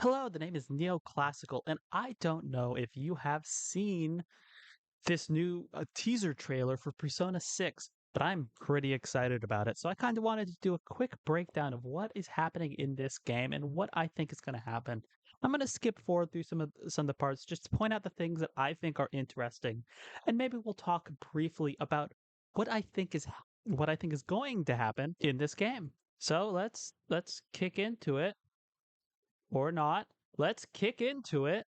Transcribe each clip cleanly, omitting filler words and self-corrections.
Hello, the name is Neoclassical, and I don't know if you have seen this new teaser trailer for Persona 6, but I'm pretty excited about it. So I kind of wanted to do a quick breakdown of what is happening in this game and what I think is going to happen. I'm going to skip forward through some of the parts just to point out the things that I think are interesting, and maybe we'll talk briefly about what I think is what I think is going to happen in this game. So let's kick into it or not. Let's kick into it.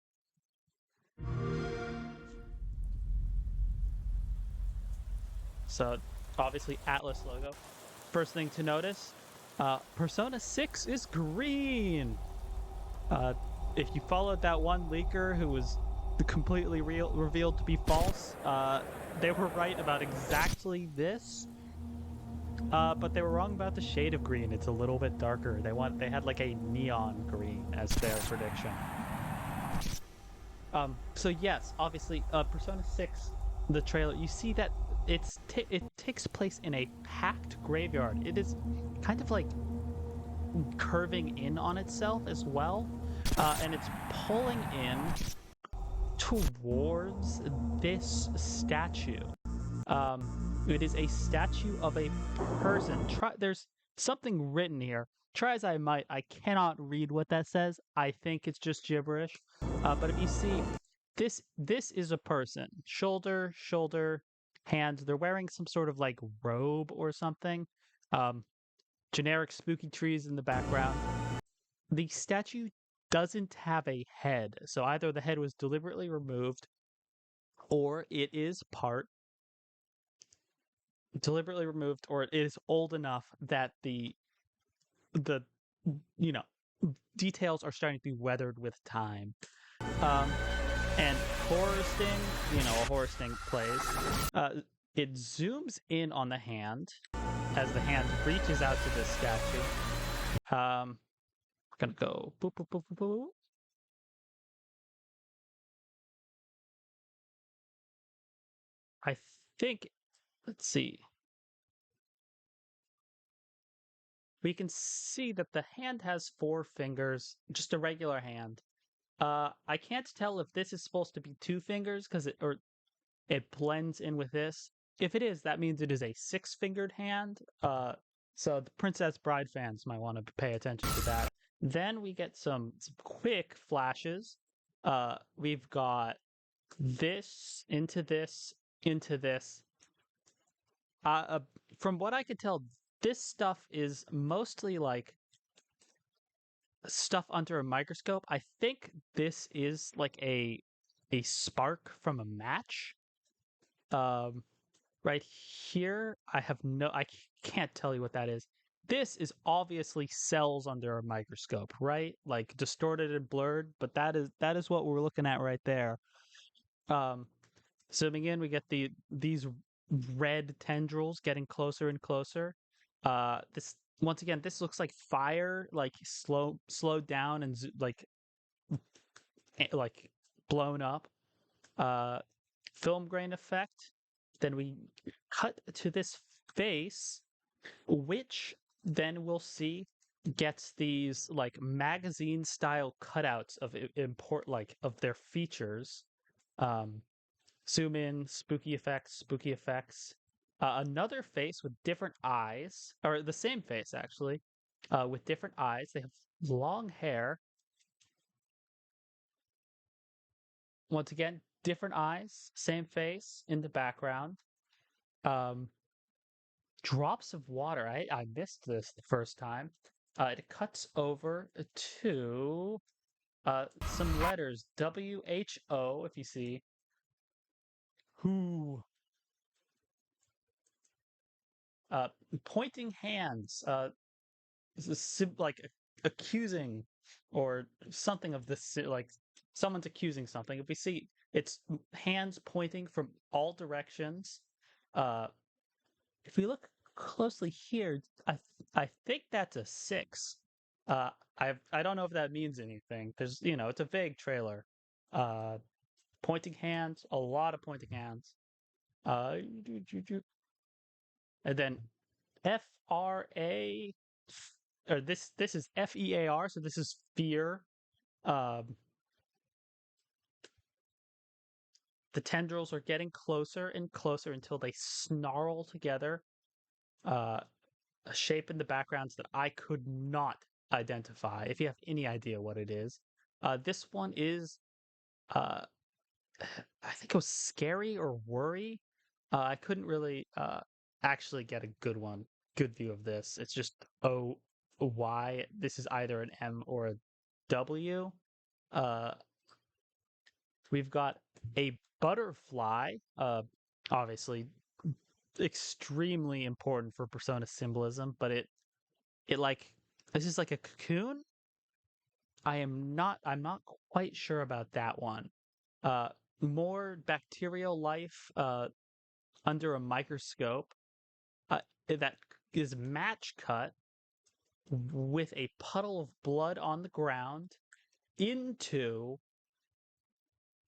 So obviously Atlas logo. First thing to notice, Persona 6 is green. Uh, if you followed that one leaker who was completely revealed to be false, they were right about exactly this. But they were wrong about the shade of green. It's a little bit darker. They had like a neon green as their prediction. So yes, obviously, Persona 6, the trailer, you see that it takes place in a packed graveyard. It is kind of like curving in on itself as well, and it's pulling in towards this statue. It is a statue of a person. There's something written here. Try as I might, I cannot read what that says. I think it's just gibberish. But if you see, this is a person. Shoulder, hand. They're wearing some sort of like robe or something. Um, Generic spooky trees in the background. The statue doesn't have a head, so either the head was deliberately removed, or it is part deliberately removed, or it is old enough that the you know details are starting to be weathered with time. Um, and horror sting, a horror sting plays. It zooms in on the hand as the hand reaches out to this statue. We're gonna go boop boop boop boop boop. I think. Let's see. We can see that the hand has 4 fingers, just a regular hand. I can't tell if this is supposed to be 2 fingers because it blends in with this. If it is, that means it is a 6-fingered hand. So the Princess Bride fans might want to pay attention to that. Then we get some quick flashes. We've got this into this into this. From what I could tell, this stuff is mostly like stuff under a microscope. I think this is like a spark from a match. Um, right here, I can't tell you what that is. This is obviously cells under a microscope, right? Like distorted and blurred, but that is what we're looking at right there. Um, Zooming in, we get these red tendrils getting closer and closer. This once again, this looks like fire, like slowed down and like blown up. Uh, Film grain effect. Then we cut to this face, which then we'll see gets these like magazine style cutouts of of their features. Um, Zoom in, spooky effects, spooky effects. Another face with different eyes, or the same face actually, with different eyes. They have long hair. Once again, different eyes, same face in the background. Um, Drops of water. I missed this the first time. It cuts over to some letters WHO. If you see who, uh, pointing hands. Like accusing or something of this, like someone's accusing something. If we see it's hands pointing from all directions. Uh, if we look closely here, I think that's a 6. I don't know if that means anything. There's it's a vague trailer. Uh, Pointing hands, a lot of pointing hands. Uh, and then FRA, or this is FEAR, so this is fear. Um, the tendrils are getting closer and closer until they snarl together, uh, a shape in the backgrounds that I could not identify. If you have any idea what it is, this one is, uh, I think it was scary or worry. I couldn't really actually get a good view of this. It's just Y. This is either an M or a W. Uh, we've got a butterfly, obviously extremely important for Persona symbolism, but it like this is like a cocoon. I'm not quite sure about that one. Uh, More bacterial life under a microscope that is match cut with a puddle of blood on the ground into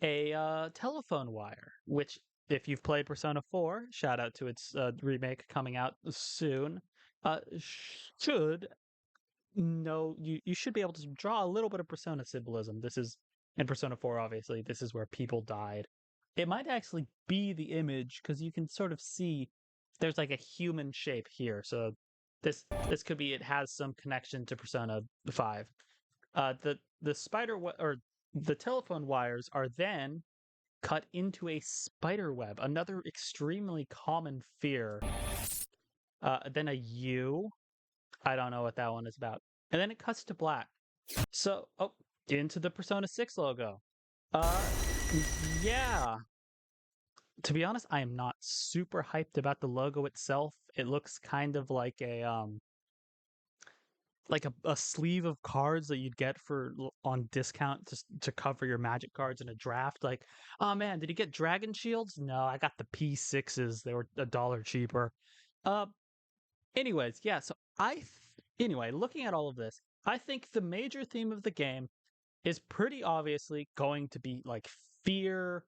a telephone wire, which, if you've played Persona 4, shout out to its remake coming out soon, should know you should be able to draw a little bit of Persona symbolism. This is in Persona 4, obviously. This is where people died. It might actually be the image because you can sort of see there's like a human shape here. So this could be it has some connection to Persona 5. The or the telephone wires are then cut into a spider web, another extremely common fear. Then a U. I don't know what that one is about. And then it cuts to black. So, oh, into the Persona 6 logo. Uh, yeah. To be honest, I am not super hyped about the logo itself. It looks kind of like a sleeve of cards that you'd get for on discount just to cover your Magic cards in a draft. Like, oh man, did you get Dragon Shields? No, I got the P6s. They were $1 cheaper. Uh, Anyways, yeah. Anyway, looking at all of this, I think the major theme of the game is pretty obviously going to be like fear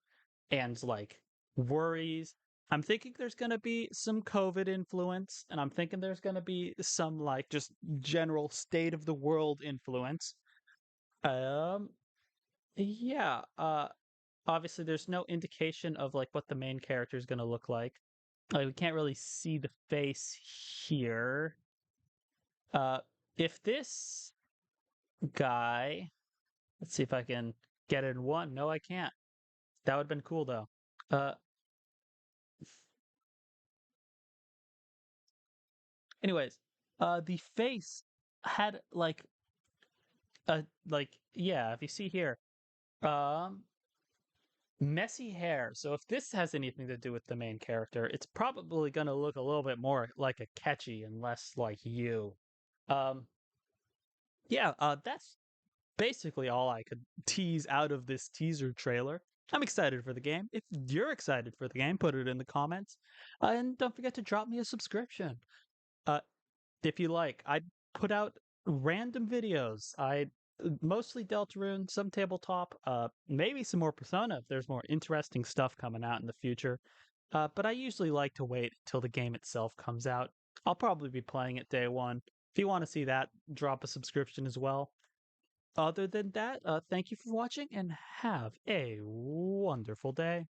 and like worries. I'm thinking there's going to be some COVID influence, and I'm thinking there's going to be some like just general state of the world influence. Um, yeah. Obviously, there's no indication of like what the main character is going to look like. Like we can't really see the face here. Uh, if this guy, let's see if I can get it in one. No, I can't. That would have been cool though. Uh, Anyways, the face had yeah, if you see here, um, messy hair. So if this has anything to do with the main character, it's probably gonna look a little bit more like a Catchy and less like you. Um, yeah, that's basically all I could tease out of this teaser trailer. I'm excited for the game. If you're excited for the game, put it in the comments. And don't forget to drop me a subscription. Uh, if you like, I put out random videos. I mostly Deltarune, some tabletop, maybe some more Persona if there's more interesting stuff coming out in the future. But I usually like to wait until the game itself comes out. I'll probably be playing it day one. If you want to see that, drop a subscription as well. Other than that, thank you for watching and have a wonderful day.